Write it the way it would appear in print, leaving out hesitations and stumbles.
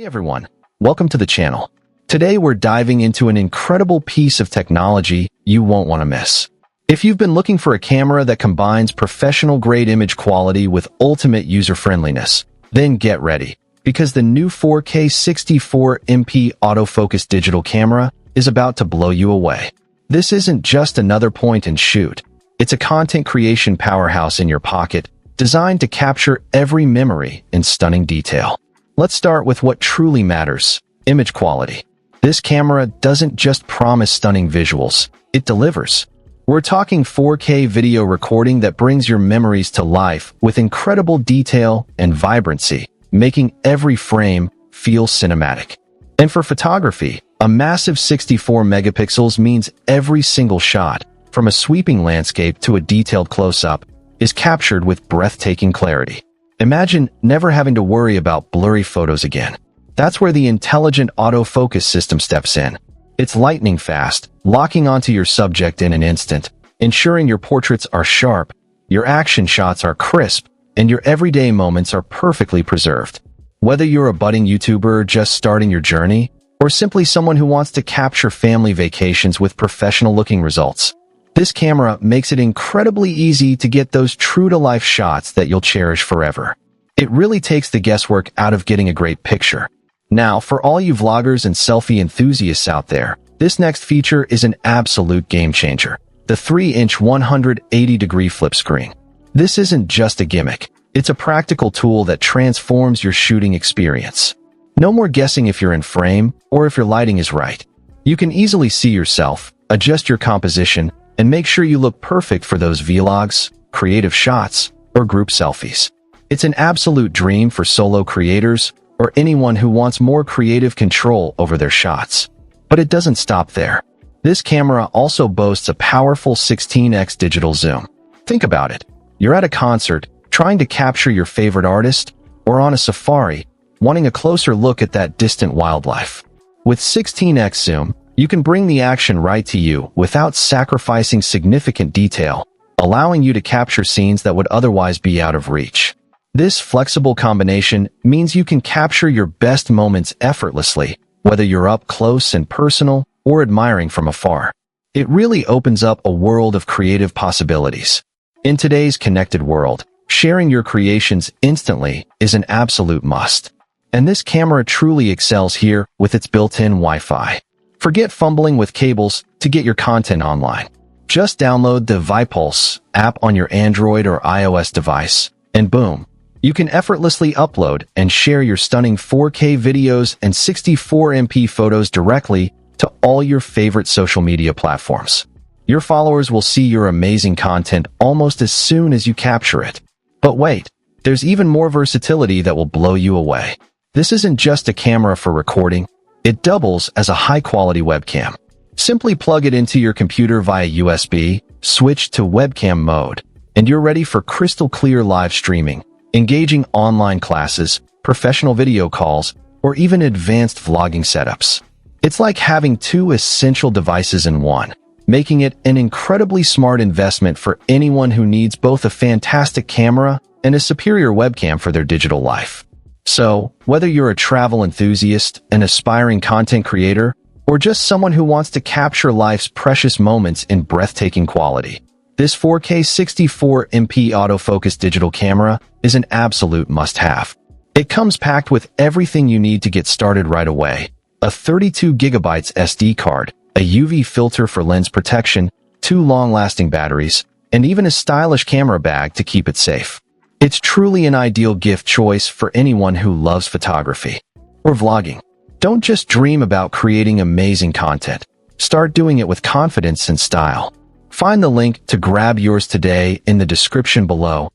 Hey everyone, welcome to the channel. Today we're diving into an incredible piece of technology you won't want to miss. If you've been looking for a camera that combines professional-grade image quality with ultimate user-friendliness, then get ready, because the new 4K 64MP autofocus digital camera is about to blow you away. This isn't just another point-and-shoot. It's a content creation powerhouse in your pocket, designed to capture every memory in stunning detail. Let's start with what truly matters: image quality. This camera doesn't just promise stunning visuals, it delivers. We're talking 4K video recording that brings your memories to life with incredible detail and vibrancy, making every frame feel cinematic. And for photography, a massive 64 megapixels means every single shot, from a sweeping landscape to a detailed close-up, is captured with breathtaking clarity. Imagine never having to worry about blurry photos again. That's where the intelligent autofocus system steps in. It's lightning fast, locking onto your subject in an instant, ensuring your portraits are sharp, your action shots are crisp, and your everyday moments are perfectly preserved. Whether you're a budding YouTuber just starting your journey, or simply someone who wants to capture family vacations with professional-looking results, this camera makes it incredibly easy to get those true-to-life shots that you'll cherish forever. It really takes the guesswork out of getting a great picture. Now, for all you vloggers and selfie enthusiasts out there, this next feature is an absolute game-changer: the 3-inch 180-degree flip screen. This isn't just a gimmick. It's a practical tool that transforms your shooting experience. No more guessing if you're in frame or if your lighting is right. You can easily see yourself, adjust your composition, and make sure you look perfect for those vlogs, creative shots, or group selfies. It's an absolute dream for solo creators or anyone who wants more creative control over their shots. But it doesn't stop there. This camera also boasts a powerful 16x digital zoom. Think about it. You're at a concert, trying to capture your favorite artist, or on a safari, wanting a closer look at that distant wildlife. With 16x zoom, you can bring the action right to you without sacrificing significant detail, allowing you to capture scenes that would otherwise be out of reach. This flexible combination means you can capture your best moments effortlessly, whether you're up close and personal or admiring from afar. It really opens up a world of creative possibilities. In today's connected world, sharing your creations instantly is an absolute must. And this camera truly excels here with its built-in Wi-Fi. Forget fumbling with cables to get your content online. Just download the Viipulse app on your Android or iOS device, and boom, you can effortlessly upload and share your stunning 4K videos and 64MP photos directly to all your favorite social media platforms. Your followers will see your amazing content almost as soon as you capture it. But wait, there's even more versatility that will blow you away. This isn't just a camera for recording. It doubles as a high-quality webcam. Simply plug it into your computer via USB, switch to webcam mode, and you're ready for crystal-clear live streaming, engaging online classes, professional video calls, or even advanced vlogging setups. It's like having two essential devices in one, making it an incredibly smart investment for anyone who needs both a fantastic camera and a superior webcam for their digital life. So, whether you're a travel enthusiast, an aspiring content creator, or just someone who wants to capture life's precious moments in breathtaking quality, this 4K 64MP autofocus digital camera is an absolute must-have. It comes packed with everything you need to get started right away: a 32GB SD card, a UV filter for lens protection, 2 long-lasting batteries, and even a stylish camera bag to keep it safe. It's truly an ideal gift choice for anyone who loves photography or vlogging. Don't just dream about creating amazing content. Start doing it with confidence and style. Find the link to grab yours today in the description below,